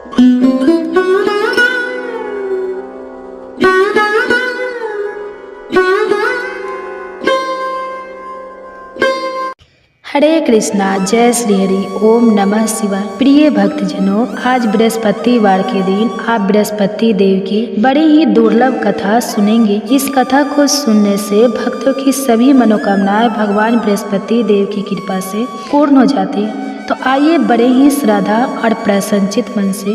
हरे कृष्णा, जय श्री हरि, ओम नमः शिवाय। प्रिय भक्तजनों, आज बृहस्पतिवार के दिन आप बृहस्पति देव की बड़ी ही दुर्लभ कथा सुनेंगे। इस कथा को सुनने से भक्तों की सभी मनोकामनाएं भगवान बृहस्पति देव की कृपा से पूर्ण हो जाती है। तो आइए बड़े ही श्रद्धा और प्रसन्नचित मन से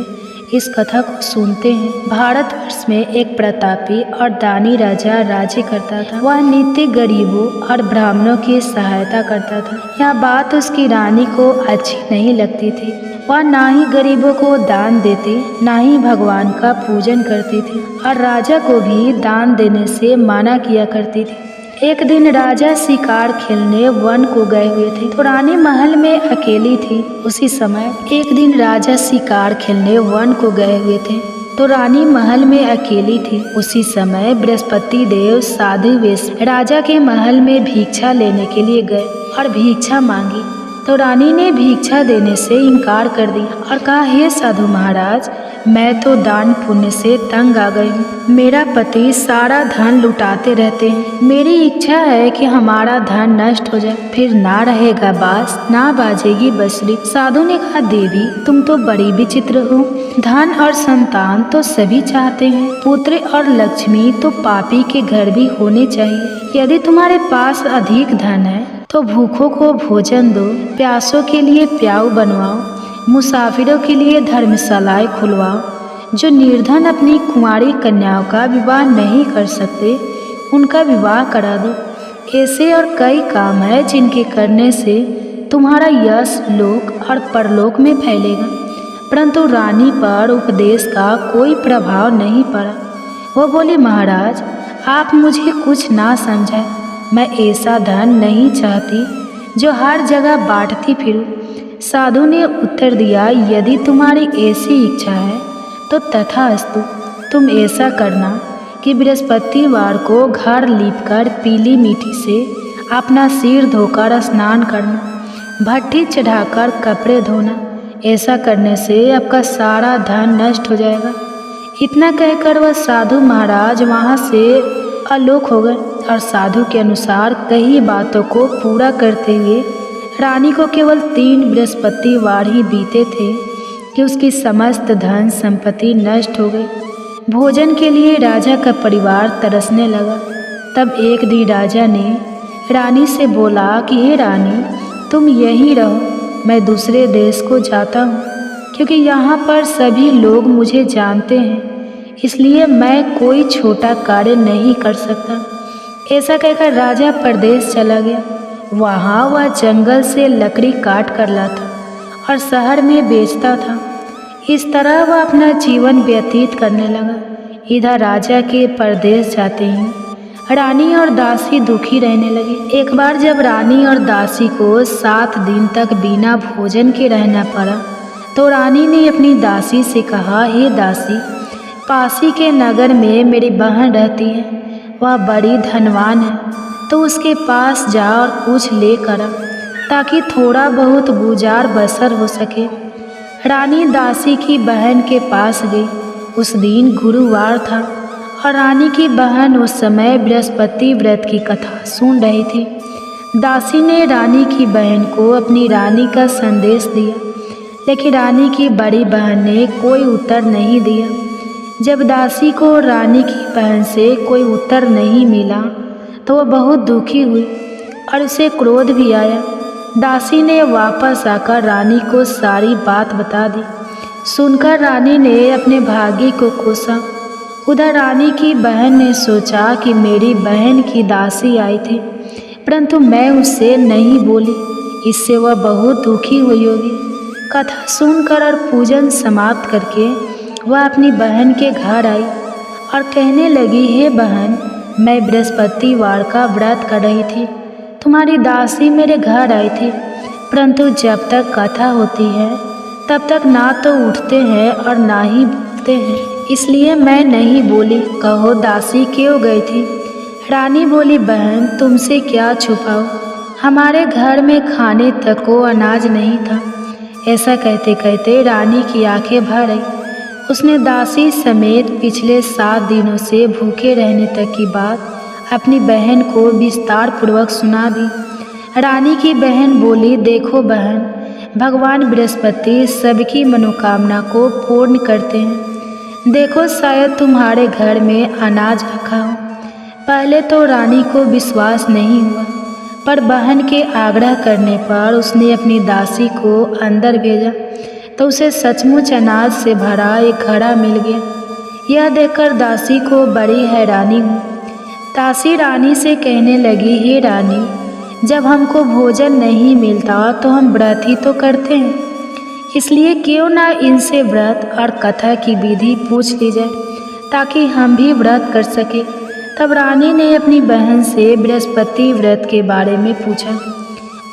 इस कथा को सुनते हैं। भारतवर्ष में एक प्रतापी और दानी राजा राज्य करता था। वह नित्य गरीबों और ब्राह्मणों की सहायता करता था। यह बात उसकी रानी को अच्छी नहीं लगती थी। वह ना ही गरीबों को दान देती, ना ही भगवान का पूजन करती थी और राजा को भी दान देने से मना किया करती थी। एक दिन राजा शिकार खेलने वन को गए हुए थे तो रानी महल में अकेली थी। उसी समय एक दिन राजा शिकार खेलने वन को गए हुए थे तो रानी महल में अकेली थी। उसी समय बृहस्पति देव साधु वेश राजा के महल में भिक्षा लेने के लिए गए और भिक्षा मांगी तो रानी ने भिक्षा देने से इनकार कर दिया और कहा, हे साधु महाराज, मैं तो दान पुण्य से तंग आ गई हूँ। मेरा पति सारा धन लुटाते रहते हैं। मेरी इच्छा है कि हमारा धन नष्ट हो जाए, फिर ना रहेगा बांस, ना बाजेगी बंसुरी। साधु ने कहा, देवी तुम तो बड़ी विचित्र हो। धन और संतान तो सभी चाहते हैं, पुत्र और लक्ष्मी तो पापी के घर भी होने चाहिए। यदि तुम्हारे पास अधिक धन है तो भूखों को भोजन दो, प्यासों के लिए प्याऊ बनवाओ, मुसाफिरों के लिए धर्मशालाएं खुलवाओ। जो निर्धन अपनी कुंवारी कन्याओं का विवाह नहीं कर सकते उनका विवाह करा दो। ऐसे और कई काम है जिनके करने से तुम्हारा यश लोक और परलोक में फैलेगा। परंतु रानी पर उपदेश का कोई प्रभाव नहीं पड़ा। वो बोली, महाराज आप मुझे कुछ ना समझाए। मैं ऐसा धन नहीं चाहती जो हर जगह बांटती फिरूं। साधु ने उत्तर दिया, यदि तुम्हारी ऐसी इच्छा है तो तथास्तु। तुम ऐसा करना कि बृहस्पतिवार को घर लीपकर पीली मिट्टी से अपना सिर धोकर स्नान करना, भट्टी चढ़ाकर कपड़े धोना। ऐसा करने से आपका सारा धन नष्ट हो जाएगा। इतना कहकर वह साधु महाराज वहाँ से आलोक हो गए और साधु के अनुसार कई बातों को पूरा करते हुए रानी को केवल 3 बृहस्पतिवार ही बीते थे कि उसकी समस्त धन संपत्ति नष्ट हो गई। भोजन के लिए राजा का परिवार तरसने लगा। तब एक दिन राजा ने रानी से बोला कि हे रानी, तुम यहीं रहो, मैं दूसरे देश को जाता हूँ, क्योंकि यहाँ पर सभी लोग मुझे जानते हैं, इसलिए मैं कोई छोटा कार्य नहीं कर सकता। ऐसा कहकर राजा परदेश चला गया। वहाँ वह जंगल से लकड़ी काट कर लाता और शहर में बेचता था। इस तरह वह अपना जीवन व्यतीत करने लगा। इधर राजा के परदेश जाते ही रानी और दासी दुखी रहने लगे। एक बार जब रानी और दासी को 7 दिन तक बिना भोजन के रहना पड़ा तो रानी ने अपनी दासी से कहा, हे दासी, पासी के नगर में मेरी बहन रहती है, वह बड़ी धनवान है, तो उसके पास जा और कुछ लेकर आ, ताकि थोड़ा बहुत गुजार बसर हो सके। रानी दासी की बहन के पास गई। उस दिन गुरुवार था और रानी की बहन उस समय बृहस्पति व्रत की कथा सुन रही थी। दासी ने रानी की बहन को अपनी रानी का संदेश दिया, लेकिन रानी की बड़ी बहन ने कोई उत्तर नहीं दिया। जब दासी को रानी की बहन से कोई उत्तर नहीं मिला तो वह बहुत दुखी हुई और उसे क्रोध भी आया। दासी ने वापस आकर रानी को सारी बात बता दी। सुनकर रानी ने अपने भाग्य को कोसा। उधर रानी की बहन ने सोचा कि मेरी बहन की दासी आई थी, परंतु मैं उससे नहीं बोली, इससे वह बहुत दुखी हुई होगी। कथा सुनकर और पूजन समाप्त करके वह अपनी बहन के घर आई और कहने लगी, हे बहन, मैं बृहस्पतिवार का व्रत कर रही थी, तुम्हारी दासी मेरे घर आई थी, परंतु जब तक कथा होती है तब तक ना तो उठते हैं और ना ही बोलते हैं, इसलिए मैं नहीं बोली। कहो दासी क्यों गई थी? रानी बोली, बहन तुमसे क्या छुपाओ, हमारे घर में खाने तक को अनाज नहीं था। ऐसा कहते कहते रानी की आंखें भर आई। उसने दासी समेत पिछले 7 दिनों से भूखे रहने तक की बात अपनी बहन को विस्तार पूर्वक सुना दी। रानी की बहन बोली, देखो बहन, भगवान बृहस्पति सबकी मनोकामना को पूर्ण करते हैं। देखो शायद तुम्हारे घर में अनाज रखा हो। पहले तो रानी को विश्वास नहीं हुआ, पर बहन के आग्रह करने पर उसने अपनी दासी को अंदर भेजा तो उसे सचमुच अनाज से भरा एक घड़ा मिल गया। यह देखकर दासी को बड़ी हैरानी हुई। दासी रानी से कहने लगी, हे रानी, जब हमको भोजन नहीं मिलता तो हम व्रत ही तो करते हैं, इसलिए क्यों ना इनसे व्रत और कथा की विधि पूछ ली जाए ताकि हम भी व्रत कर सके। तब रानी ने अपनी बहन से बृहस्पति व्रत के बारे में पूछा।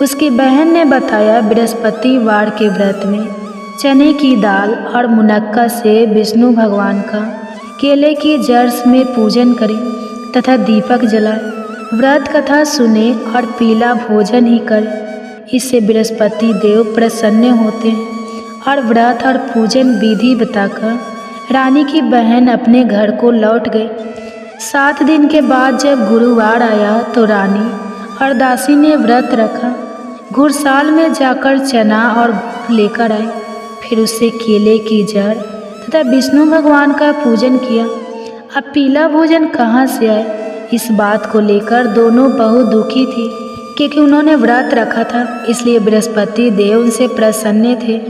उसकी बहन ने बताया, बृहस्पतिवार के व्रत में चने की दाल और मुनक्का से विष्णु भगवान का केले की जड़ में पूजन करें तथा दीपक जलाए, व्रत कथा सुने और पीला भोजन ही करें। इससे बृहस्पति देव प्रसन्न होते हैं। और व्रत और पूजन विधि बताकर रानी की बहन अपने घर को लौट गई। 7 दिन के बाद जब गुरुवार आया तो रानी और दासी ने व्रत रखा। घुड़साल में जाकर चना और गुड़ लेकर आए, फिर उससे केले की जड़ तथा विष्णु भगवान का पूजन किया। अब पीला भोजन कहाँ से आए, इस बात को लेकर दोनों बहुत दुखी थी, क्योंकि उन्होंने व्रत रखा था, इसलिए बृहस्पति देव उनसे प्रसन्न थे।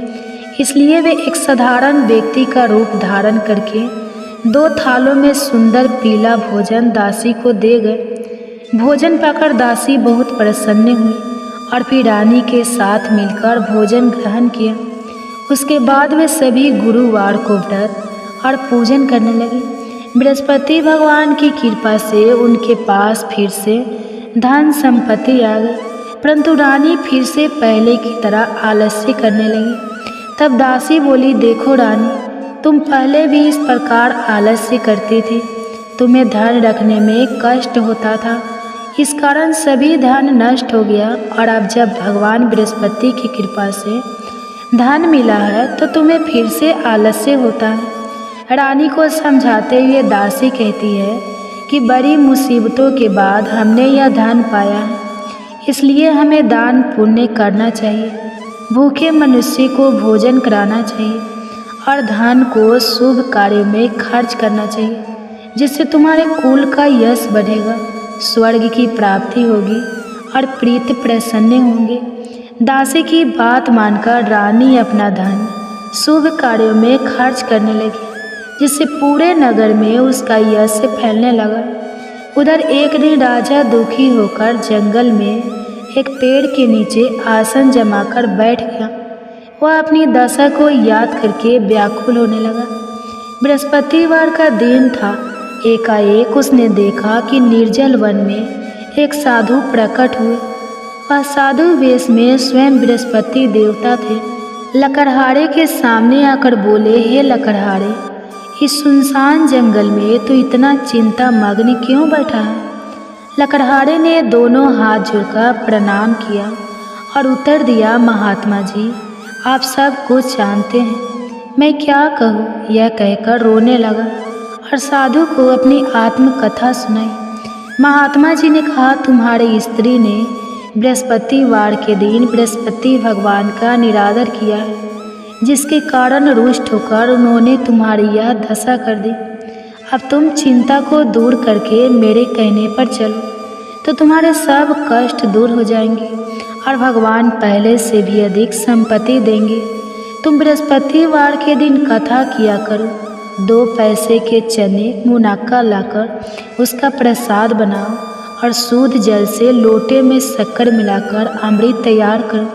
इसलिए वे एक साधारण व्यक्ति का रूप धारण करके 2 थालों में सुंदर पीला भोजन दासी को दे गए। भोजन पाकर दासी बहुत प्रसन्न हुई और फिर रानी के साथ मिलकर भोजन ग्रहण किया। उसके बाद वे सभी गुरुवार को व्रत और पूजन करने लगे। बृहस्पति भगवान की कृपा से उनके पास फिर से धन संपत्ति आ गई, परंतु रानी फिर से पहले की तरह आलस्य करने लगी। तब दासी बोली, देखो रानी, तुम पहले भी इस प्रकार आलस्य करती थी। तुम्हें धन रखने में कष्ट होता था, इस कारण सभी धन नष्ट हो गया, और अब जब भगवान बृहस्पति की कृपा से धन मिला है तो तुम्हें फिर से आलस्य होता है। रानी को समझाते हुए दासी कहती है कि बड़ी मुसीबतों के बाद हमने यह धन पाया है, इसलिए हमें दान पुण्य करना चाहिए, भूखे मनुष्य को भोजन कराना चाहिए और धन को शुभ कार्यों में खर्च करना चाहिए, जिससे तुम्हारे कुल का यश बढ़ेगा, स्वर्ग की प्राप्ति होगी और प्रीत प्रसन्न होंगे। दासी की बात मानकर रानी अपना धन शुभ कार्यों में खर्च करने लगी, जिससे पूरे नगर में उसका यश फैलने लगा। उधर एक दिन राजा दुखी होकर जंगल में एक पेड़ के नीचे आसन जमाकर बैठ गया। वह अपनी दशा को याद करके व्याकुल होने लगा। बृहस्पतिवार का दिन था। एकाएक उसने देखा कि निर्जल वन में एक साधु प्रकट हुए। वह साधु वेश में स्वयं बृहस्पति देवता थे। लकड़हारे के सामने आकर बोले, हे लकड़हारे, इस सुनसान जंगल में तो इतना चिंता मग्न क्यों बैठा है? लकड़हारे ने दोनों हाथ जोड़कर प्रणाम किया और उत्तर दिया, महात्मा जी, आप सब कुछ जानते हैं, मैं क्या कहूँ? यह कहकर रोने लगा और साधु को अपनी आत्मकथा सुनाई। महात्मा जी ने कहा, तुम्हारी स्त्री ने बृहस्पतिवार के दिन बृहस्पति भगवान का निरादर किया है, जिसके कारण रुष्ट होकर उन्होंने तुम्हारी यह दशा कर दी। अब तुम चिंता को दूर करके मेरे कहने पर चलो तो तुम्हारे सब कष्ट दूर हो जाएंगे और भगवान पहले से भी अधिक संपत्ति देंगे। तुम बृहस्पतिवार के दिन कथा किया करो। 2 पैसे के चने मुनक्का लाकर उसका प्रसाद बनाओ और शुद्ध जल से लोटे में शक्कर मिलाकर अमृत तैयार करो।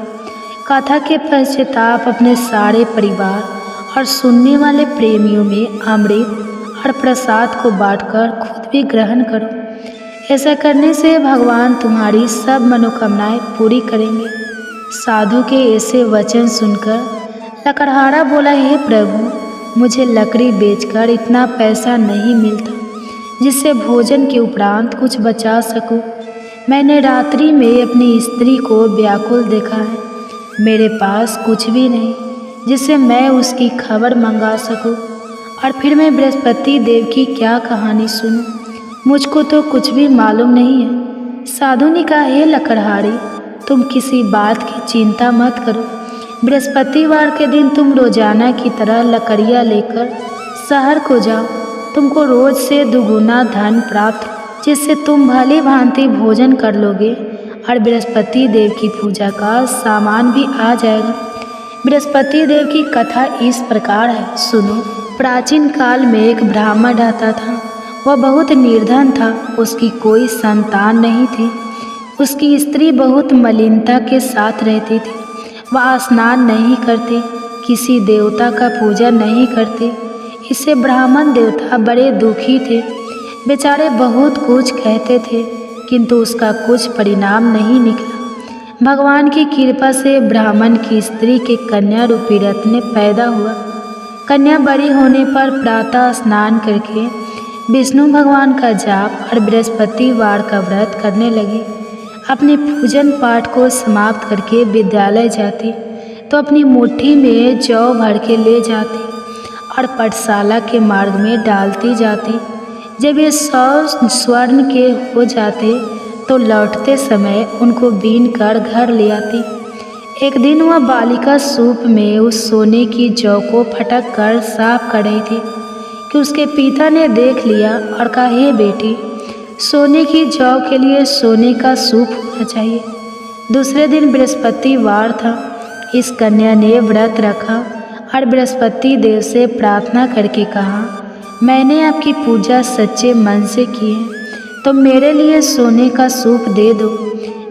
कथा के पश्चाताप अपने सारे परिवार और सुनने वाले प्रेमियों में अमृत और प्रसाद को बांटकर खुद भी ग्रहण करो। ऐसा करने से भगवान तुम्हारी सब मनोकामनाएं पूरी करेंगे। साधु के ऐसे वचन सुनकर लकड़हारा बोला, हे प्रभु, मुझे लकड़ी बेचकर इतना पैसा नहीं मिलता जिससे भोजन के उपरांत कुछ बचा सकूं। मैंने रात्रि में अपनी स्त्री को व्याकुल देखा है। मेरे पास कुछ भी नहीं जिससे मैं उसकी खबर मंगा सकूं। और फिर मैं बृहस्पति देव की क्या कहानी सुनूं? मुझको तो कुछ भी मालूम नहीं है। साधु ने कहा, हे लकड़हारी, तुम किसी बात की चिंता मत करो। बृहस्पतिवार के दिन तुम रोजाना की तरह लकड़ियाँ लेकर शहर को जाओ। तुमको रोज से दुगुना धन प्राप्त, जिससे तुम भली भांति भोजन कर लोगे और बृहस्पति देव की पूजा का सामान भी आ जाएगा। बृहस्पति देव की कथा इस प्रकार है, सुनो। प्राचीन काल में एक ब्राह्मण रहता था। वह बहुत निर्धन था, उसकी कोई संतान नहीं थी। उसकी स्त्री बहुत मलिनता के साथ रहती थी। वह स्नान नहीं करते, किसी देवता का पूजा नहीं करते। इससे ब्राह्मण देवता बड़े दुखी थे। बेचारे बहुत कुछ कहते थे, किंतु उसका कुछ परिणाम नहीं निकला। भगवान की कृपा से ब्राह्मण की स्त्री के कन्या रूपी रत्न पैदा हुआ। कन्या बड़ी होने पर प्रातः स्नान करके विष्णु भगवान का जाप और बृहस्पतिवार का व्रत करने लगी। अपने पूजन पाठ को समाप्त करके विद्यालय जाती तो अपनी मुट्ठी में जौ भर के ले जाती और पाठशाला के मार्ग में डालती जाती। जब ये 100 स्वर्ण के हो जाते तो लौटते समय उनको बीन कर घर ले आती। एक दिन वह बालिका सूप में उस सोने की जौ को फटक कर साफ कर रही थी कि उसके पिता ने देख लिया और कहा, हे बेटी, सोने की जौ के लिए सोने का सूप होना चाहिए। दूसरे दिन बृहस्पतिवार था। इस कन्या ने व्रत रखा और बृहस्पति देव से प्रार्थना करके कहा, मैंने आपकी पूजा सच्चे मन से की है, तो मेरे लिए सोने का सूप दे दो।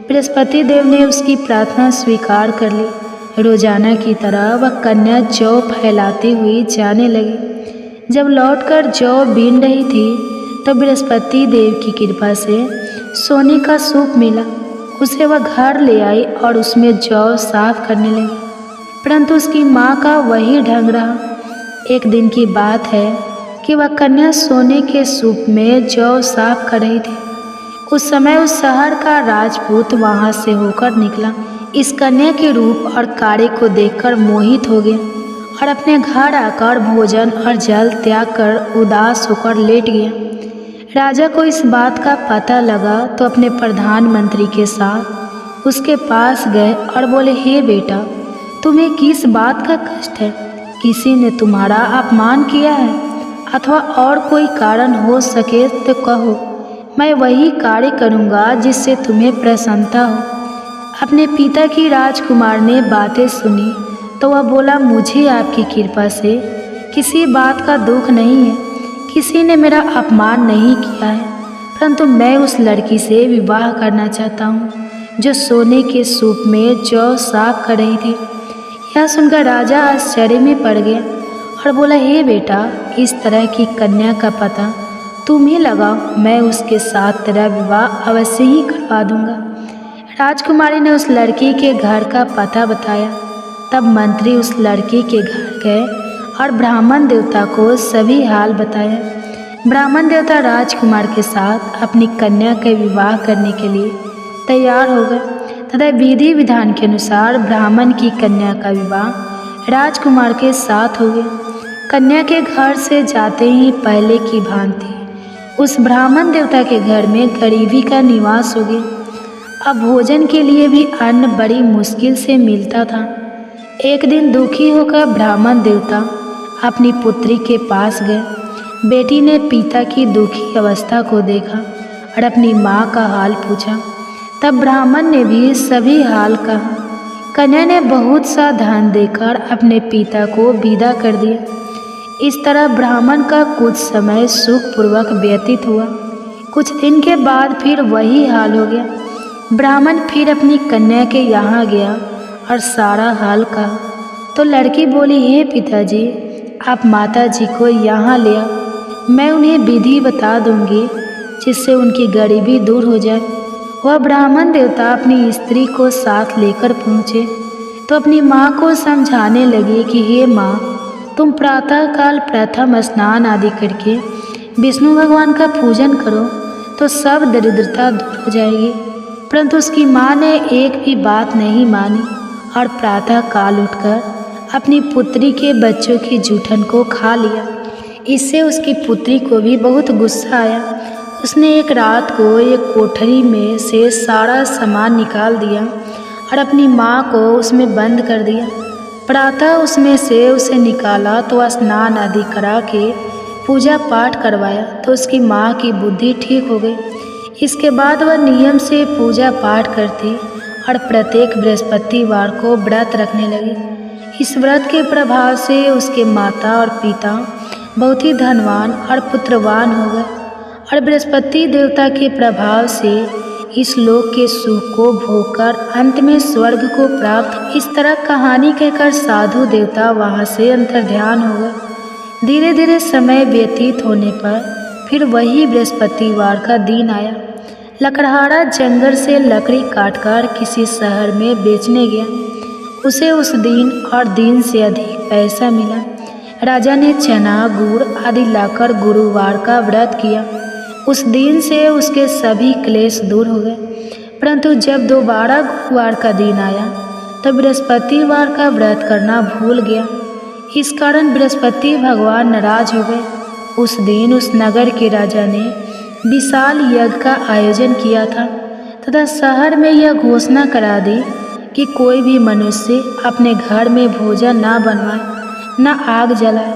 बृहस्पति देव ने उसकी प्रार्थना स्वीकार कर ली। रोजाना की तरह वह कन्या जौ फैलाती हुई जाने लगी। जब लौटकर जौ बीन रही थी तो बृहस्पति देव की कृपा से सोने का सूप मिला। उसे वह घर ले आई और उसमें जौ साफ करने लगी, परंतु उसकी माँ का वही ढंग रहा। एक दिन की बात है कि वह कन्या सोने के सूप में जौ साफ कर रही थी। उस समय उस शहर का राजपूत वहां से होकर निकला। इस कन्या के रूप और कार्य को देखकर मोहित हो गया और अपने घर आकर भोजन और जल त्याग कर उदास होकर लेट गया। राजा को इस बात का पता लगा तो अपने प्रधानमंत्री के साथ उसके पास गए और बोले, हे बेटा, तुम्हें किस बात का कष्ट है? किसी ने तुम्हारा अपमान किया है अथवा और कोई कारण हो सके तो कहो, मैं वही कार्य करूँगा जिससे तुम्हें प्रसन्नता हो। अपने पिता की राजकुमार ने बातें सुनी तो वह बोला, मुझे आपकी कृपा से किसी बात का दुख नहीं है। किसी ने मेरा अपमान नहीं किया है, परंतु मैं उस लड़की से विवाह करना चाहता हूँ जो सोने के सूप में जौ साफ कर रही थी। यह सुनकर राजा आश्चर्य में पड़ गया और बोला, हे बेटा, इस तरह की कन्या का पता तुम ही लगाओ, मैं उसके साथ तेरा विवाह अवश्य ही करवा दूंगा। राजकुमारी ने उस लड़की के घर का पता बताया। तब मंत्री उस लड़की के घर गए और ब्राह्मण देवता को सभी हाल बताया। ब्राह्मण देवता राजकुमार के साथ अपनी कन्या का विवाह करने के लिए तैयार हो गए तथा विधि विधान के अनुसार ब्राह्मण की कन्या का विवाह राजकुमार के साथ हो गया। कन्या के घर से जाते ही पहले की भांति उस ब्राह्मण देवता के घर में गरीबी का निवास हो गया। अब भोजन के लिए भी अन्न बड़ी मुश्किल से मिलता था। एक दिन दुखी होकर ब्राह्मण देवता अपनी पुत्री के पास गए। बेटी ने पिता की दुखी अवस्था को देखा और अपनी माँ का हाल पूछा। तब ब्राह्मण ने भी सभी हाल कहा। कन्या ने बहुत सा धन देकर अपने पिता को विदा कर दिया। इस तरह ब्राह्मण का कुछ समय सुखपूर्वक व्यतीत हुआ। कुछ दिन के बाद फिर वही हाल हो गया। ब्राह्मण फिर अपनी कन्या के यहाँ गया और सारा हाल कहा तो लड़की बोली, हे पिताजी, आप माता जी को यहाँ ले आओ, मैं उन्हें विधि बता दूंगी जिससे उनकी गरीबी दूर हो जाए। वह ब्राह्मण देवता अपनी स्त्री को साथ लेकर पहुँचे तो अपनी माँ को समझाने लगे कि हे माँ, तुम प्रातःकाल प्रथम स्नान आदि करके विष्णु भगवान का पूजन करो तो सब दरिद्रता दूर हो जाएगी। परंतु उसकी माँ ने एक भी बात नहीं मानी और प्रातःकाल उठकर अपनी पुत्री के बच्चों की जूठन को खा लिया। इससे उसकी पुत्री को भी बहुत गुस्सा आया। उसने एक रात को एक कोठरी में से सारा सामान निकाल दिया और अपनी माँ को उसमें बंद कर दिया। प्रातः उसमें से उसे निकाला तो स्नान आदि करा के पूजा पाठ करवाया तो उसकी माँ की बुद्धि ठीक हो गई। इसके बाद वह नियम से पूजा पाठ करती और प्रत्येक बृहस्पतिवार को व्रत रखने लगी। इस व्रत के प्रभाव से उसके माता और पिता बहुत ही धनवान और पुत्रवान हो गए और बृहस्पति देवता के प्रभाव से इस लोक के सुख को भोगकर अंत में स्वर्ग को प्राप्त। इस तरह कहानी कहकर साधु देवता वहाँ से अंतर्ध्यान हो गए। धीरे धीरे समय व्यतीत होने पर फिर वही बृहस्पतिवार का दिन आया। लकड़हारा जंगल से लकड़ी काटकर किसी शहर में बेचने गया। उसे उस दिन और दिन से अधिक पैसा मिला। राजा ने चना गुड़ आदि लाकर गुरुवार का व्रत किया। उस दिन से उसके सभी क्लेश दूर हो गए। परंतु जब दोबारा गुरुवार का दिन आया तो बृहस्पतिवार का व्रत करना भूल गया। इस कारण बृहस्पति भगवान नाराज हो गए। उस दिन उस नगर के राजा ने विशाल यज्ञ का आयोजन किया था तथा शहर में यह घोषणा करा दी कि कोई भी मनुष्य अपने घर में भोजन ना बनवाए, न आग जलाए।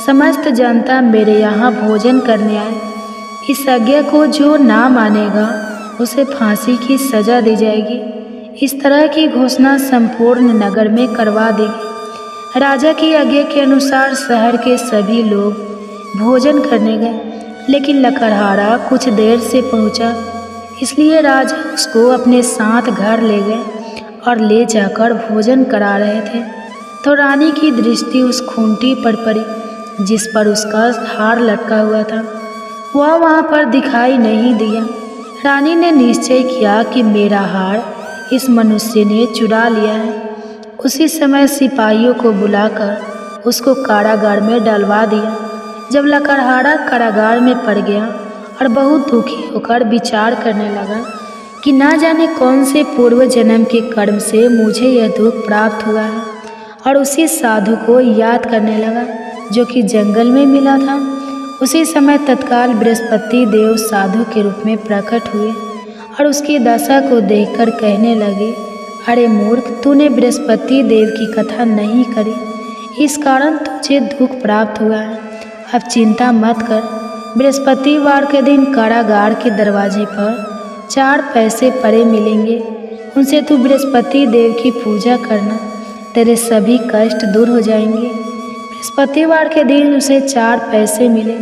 समस्त जनता मेरे यहाँ भोजन करने आए। इस आज्ञा को जो ना मानेगा उसे फांसी की सजा दी जाएगी। इस तरह की घोषणा संपूर्ण नगर में करवा देगी। राजा की आज्ञा के अनुसार शहर के सभी लोग भोजन करने गए, लेकिन लकड़हारा कुछ देर से पहुंचा, इसलिए राजा उसको अपने साथ घर ले गए और ले जाकर भोजन करा रहे थे तो रानी की दृष्टि उस खूंटी पर पड़ी जिस पर उसका हार लटका हुआ था। वह वहाँ पर दिखाई नहीं दिया। रानी ने निश्चय किया कि मेरा हार इस मनुष्य ने चुरा लिया है। उसी समय सिपाहियों को बुलाकर उसको कारागार में डलवा दिया। जब लकड़हारा कारागार में पड़ गया और बहुत दुखी होकर विचार करने लगा कि ना जाने कौन से पूर्व जन्म के कर्म से मुझे यह दुख प्राप्त हुआ है, और उसी साधु को याद करने लगा जो कि जंगल में मिला था। उसी समय तत्काल बृहस्पति देव साधु के रूप में प्रकट हुए और उसकी दशा को देखकर कहने लगे, अरे मूर्ख, तूने बृहस्पति देव की कथा नहीं करी, इस कारण तुझे दुख प्राप्त हुआ है। अब चिंता मत कर। बृहस्पतिवार के दिन कारागार के दरवाजे पर 4 पैसे पड़े मिलेंगे, उनसे तू बृहस्पति देव की पूजा करना, तेरे सभी कष्ट दूर हो जाएंगे। बृहस्पतिवार के दिन उसे 4 पैसे मिले।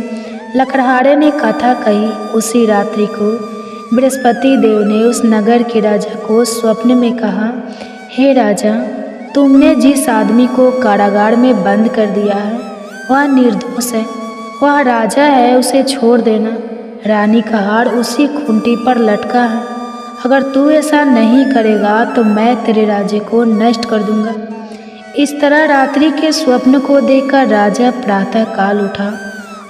लकड़हारे ने कथा कही। उसी रात्रि को बृहस्पति देव ने उस नगर के राजा को स्वप्न में कहा, हे राजा, तुमने जिस आदमी को कारागार में बंद कर दिया है वह निर्दोष है, वह राजा है, उसे छोड़ देना। रानी का हार उसी खूंटी पर लटका है। अगर तू ऐसा नहीं करेगा तो मैं तेरे राज्य को नष्ट कर दूंगा। इस तरह रात्रि के स्वप्न को देखकर राजा प्रातः काल उठा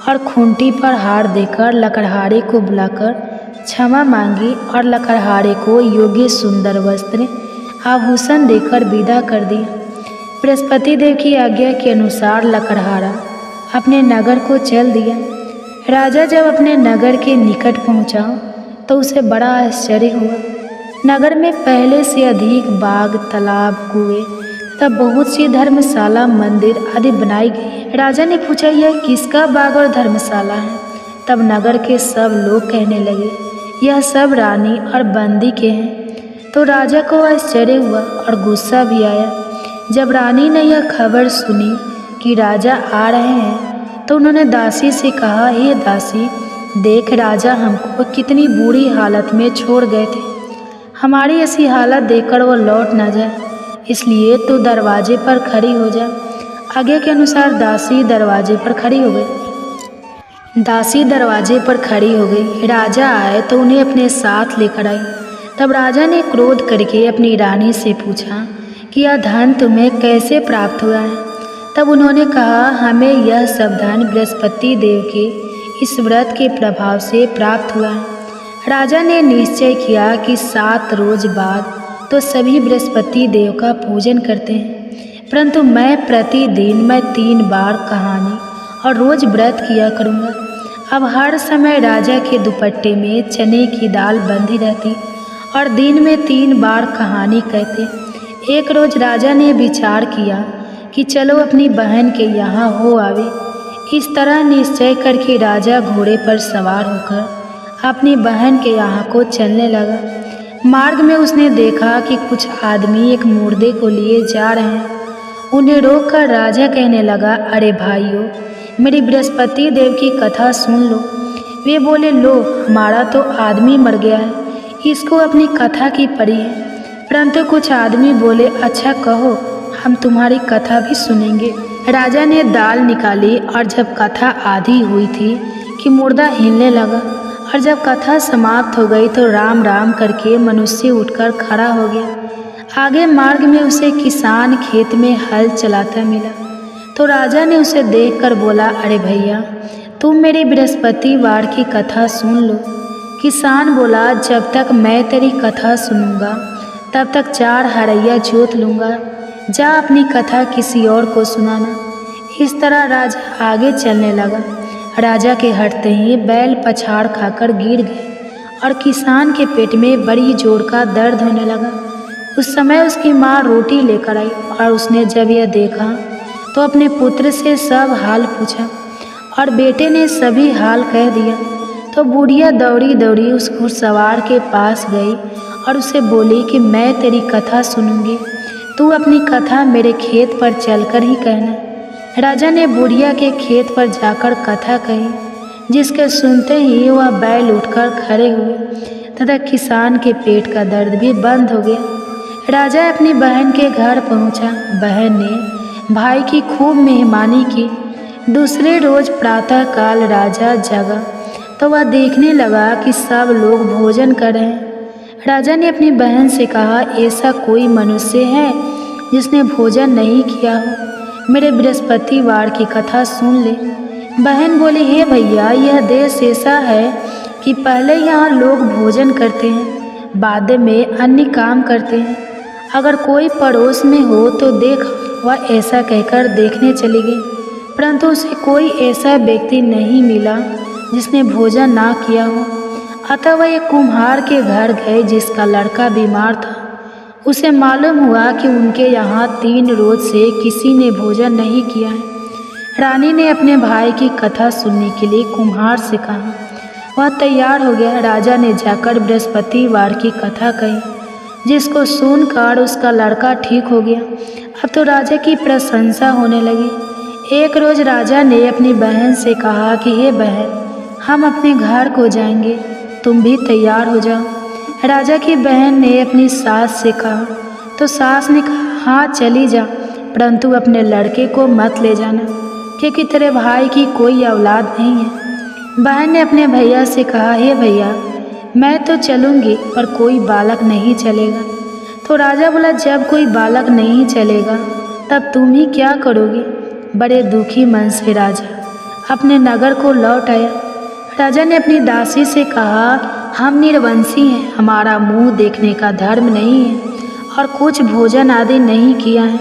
और खूंटी पर हार देकर लकड़हारे को बुलाकर क्षमा मांगी और लकड़हारे को योग्य सुंदर वस्त्र आभूषण देकर विदा कर दिया। बृहस्पति देव की आज्ञा के अनुसार लकड़हारा अपने नगर को चल दिया। राजा जब अपने नगर के निकट पहुंचा तो उसे बड़ा आश्चर्य हुआ। नगर में पहले से अधिक बाग, तालाब, कुएं तथा बहुत सी धर्मशाला, मंदिर आदि बनाई गई। राजा ने पूछा, यह किसका बाग और धर्मशाला है? तब नगर के सब लोग कहने लगे, यह सब रानी और बंदी के हैं। तो राजा को आश्चर्य हुआ और गुस्सा भी आया। जब रानी ने यह खबर सुनी कि राजा आ रहे हैं तो उन्होंने दासी से कहा, हे दासी, देख राजा हमको कितनी बुरी हालत में छोड़ गए थे। हमारी ऐसी हालत देखकर वो लौट ना जाए, इसलिए तू दरवाजे पर खड़ी हो जा। आगे के अनुसार दासी दरवाजे पर खड़ी हो गई। दासी दरवाजे पर खड़ी हो गई। राजा आए तो उन्हें अपने साथ लेकर आई। तब राजा ने क्रोध करके अपनी रानी से पूछा कि यह धन तुम्हें कैसे प्राप्त हुआ है? तब उन्होंने कहा, हमें यह सब धन बृहस्पति देव के इस व्रत के प्रभाव से प्राप्त हुआ है। राजा ने निश्चय किया कि 7 रोज बाद तो सभी बृहस्पति देव का पूजन करते हैं, परंतु मैं प्रतिदिन 3 बार कहानी और रोज व्रत किया करूँगा। अब हर समय राजा के दुपट्टे में चने की दाल बंधी रहती और दिन में 3 बार कहानी कहते। एक रोज राजा ने विचार किया कि चलो अपनी बहन के यहाँ हो आवे। इस तरह निश्चय करके राजा घोड़े पर सवार होकर अपनी बहन के यहाँ को चलने लगा। मार्ग में उसने देखा कि कुछ आदमी एक मुर्दे को लिए जा रहे हैं। उन्हें रोककर राजा कहने लगा, अरे भाइयों, मेरी बृहस्पति देव की कथा सुन लो। वे बोले, लो, हमारा तो आदमी मर गया है, इसको अपनी कथा की पड़ी है। परंतु कुछ आदमी बोले, अच्छा कहो, हम तुम्हारी कथा भी सुनेंगे। राजा ने दाल निकाली और जब कथा आधी हुई थी कि मुर्दा हिलने लगा, और जब कथा समाप्त हो गई तो राम राम करके मनुष्य उठकर खड़ा हो गया। आगे मार्ग में उसे किसान खेत में हल चलाता मिला तो राजा ने उसे देखकर बोला, अरे भैया, तुम मेरी बृहस्पतिवार की कथा सुन लो। किसान बोला, जब तक मैं तेरी कथा सुनूंगा तब तक 4 हरैया जोत लूँगा, जा अपनी कथा किसी और को सुनाना। इस तरह राजा आगे चलने लगा। राजा के हटते ही बैल पछाड़ खाकर गिर गए और किसान के पेट में बड़ी जोर का दर्द होने लगा। उस समय उसकी माँ रोटी लेकर आई और उसने जब यह देखा तो अपने पुत्र से सब हाल पूछा और बेटे ने सभी हाल कह दिया। तो बुढ़िया दौड़ी दौड़ी उस घुड़सवार के पास गई और उसे बोली कि मैं तेरी कथा सुनूंगी, तू अपनी कथा मेरे खेत पर चलकर ही कहना। राजा ने बुढ़िया के खेत पर जाकर कथा कही, जिसके सुनते ही वह बैल उठकर खड़े हुए तथा किसान के पेट का दर्द भी बंद हो गया। राजा अपनी बहन के घर पहुंचा। बहन ने भाई की खूब मेहमानी की। दूसरे रोज प्रातःकाल राजा जगा तो वह देखने लगा कि सब लोग भोजन कर रहे हैं। राजा ने अपनी बहन से कहा, ऐसा कोई मनुष्य है जिसने भोजन नहीं किया हो? मेरे बृहस्पतिवार की कथा सुन ले। बहन बोली, हे भैया, यह देश ऐसा है कि पहले यहाँ लोग भोजन करते हैं, बाद में अन्य काम करते हैं। अगर कोई पड़ोस में हो तो देख। वह ऐसा कहकर देखने चली गई, परंतु उसे कोई ऐसा व्यक्ति नहीं मिला जिसने भोजन ना किया हो। अतः वह एक कुम्हार के घर गए जिसका लड़का बीमार था। उसे मालूम हुआ कि उनके यहाँ 3 रोज से किसी ने भोजन नहीं किया है। रानी ने अपने भाई की कथा सुनने के लिए कुम्हार से कहा। वह तैयार हो गया। राजा ने जाकर बृहस्पतिवार की कथा कही, जिसको सुनकर उसका लड़का ठीक हो गया। अब तो राजा की प्रशंसा होने लगी। एक रोज राजा ने अपनी बहन से कहा कि हे बहन, हम अपने घर को जाएंगे, तुम भी तैयार हो जाओ। राजा की बहन ने अपनी सास से कहा तो सास ने कहा, हाँ चली जा, परंतु अपने लड़के को मत ले जाना, क्योंकि तेरे भाई की कोई औलाद नहीं है। बहन ने अपने भैया से कहा, हे भैया, मैं तो चलूँगी पर कोई बालक नहीं चलेगा। तो राजा बोला, जब कोई बालक नहीं चलेगा तब तुम ही क्या करोगे? बड़े दुखी मन से राजा अपने नगर को लौट आया। राजा ने अपनी दासी से कहा, हम निर्वंशी हैं, हमारा मुंह देखने का धर्म नहीं है और कुछ भोजन आदि नहीं किया है।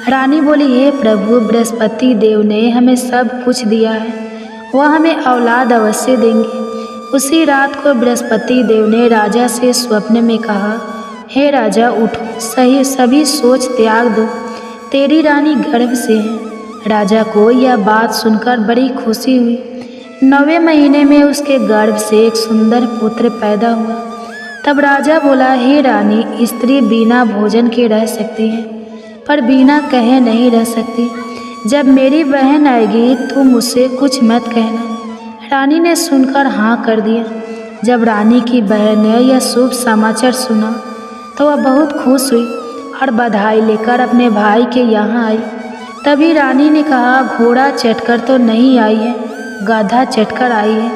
रानी बोली, हे प्रभु, बृहस्पति देव ने हमें सब कुछ दिया है, वह हमें औलाद अवश्य देंगे। उसी रात को बृहस्पति देव ने राजा से स्वप्न में कहा, हे राजा, उठो, सभी सोच त्याग दो, तेरी रानी गर्भ से है। राजा को यह बात सुनकर बड़ी खुशी हुई। 9वें महीने में उसके गर्भ से एक सुंदर पुत्र पैदा हुआ। तब राजा बोला, हे रानी, स्त्री बिना भोजन के रह सकती है, पर बिना कहे नहीं रह सकती। जब मेरी बहन आएगी तो मुझसे कुछ मत कहना। रानी ने सुनकर हाँ कर दिया। जब रानी की बहन ने यह शुभ समाचार सुना तो वह बहुत खुश हुई और बधाई लेकर अपने भाई के यहाँ आई। तभी रानी ने कहा, घोड़ा चढ़कर तो नहीं आई है, गधा चढ़कर आई है।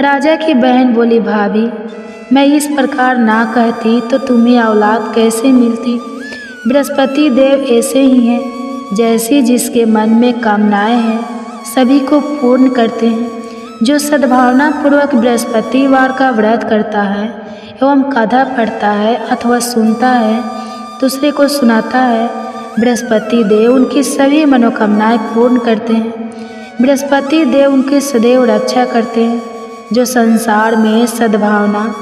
राजा की बहन बोली, भाभी, मैं इस प्रकार ना कहती तो तुम्हें औलाद कैसे मिलती? बृहस्पति देव ऐसे ही हैं, जैसी जिसके मन में कामनाएं हैं सभी को पूर्ण करते हैं। जो सद्भावना पूर्वक बृहस्पतिवार का व्रत करता है एवं कथा पढ़ता है अथवा सुनता है, दूसरे को सुनाता है, बृहस्पति देव उनकी सभी मनोकामनाएं पूर्ण करते हैं। बृहस्पति देव उनकी सदैव रक्षा करते हैं। जो संसार में सद्भावना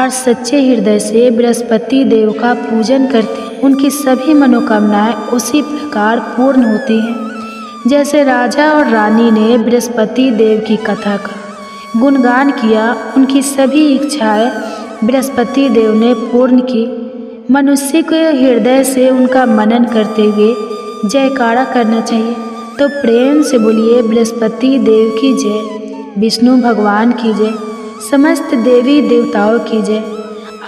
और सच्चे हृदय से बृहस्पति देव का पूजन करते हैं, उनकी सभी मनोकामनाएं उसी प्रकार पूर्ण होती हैं। जैसे राजा और रानी ने बृहस्पति देव की कथा का गुणगान किया, उनकी सभी इच्छाएं बृहस्पति देव ने पूर्ण की। मनुष्य के हृदय से उनका मनन करते हुए जयकारा करना चाहिए। तो प्रेम से बोलिए बृहस्पति देव की जय, विष्णु भगवान की जय, समस्त देवी देवताओं की जय।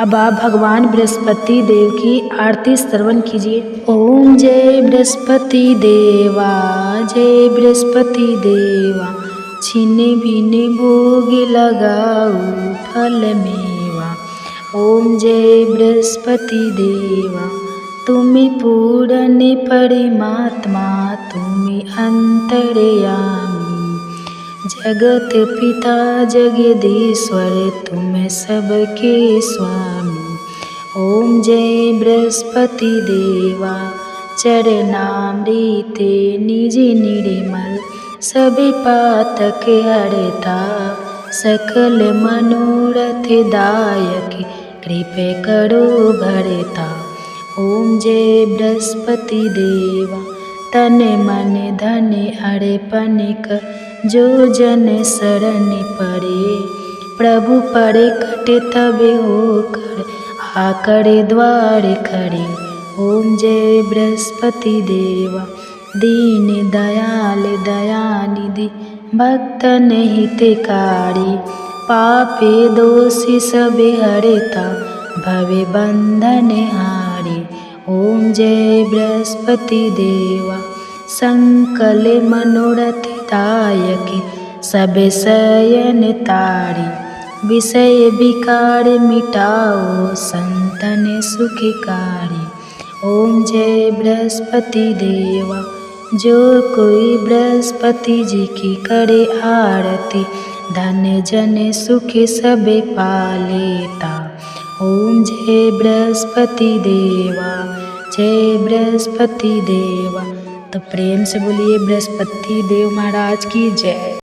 अब आप भगवान बृहस्पति देव की आरती श्रवण कीजिए। ओम जय बृहस्पति देवा, जय बृहस्पति देवा, छीने भीने भोग लगाऊ फल मेवा। ओम जय बृहस्पति देवा, तुम्हें पूर्ण परमात्मा, तुम्हें अंतर्यामी, जगत पिता जगदीश्वर, तुम सबके स्वामी। ओम जय बृहस्पति देवा, चरणामृते निज निर्मल, सभी पातक हरता, सकल मनोरथ दायक, कृपा करो भरता। ओम जय बृहस्पति देवा, तन मन धन अर्पण कर, जो जन शरण पड़े, प्रभु पड़े कटे तब होकर, आकर द्वार खड़े। ओम जय बृहस्पति देवा, दीन दयाल दयानिधि, भक्तन हितकारी, पापे दोषी सबे हरता, भवे बंधन हारी। ओम जय बृहस्पति देवा, संकल मनोरथ दायक, सब शयन तारी, विषय विकार मिटाओ, संतन सुखकारी। ओम जय बृहस्पति देवा, जो कोई बृहस्पति जी की करे आरती, धन जन सुख सबे पालेता। ओम जय बृहस्पति देवा, जय बृहस्पति देवा। तो प्रेम से बोलिए बृहस्पति देव महाराज की जय।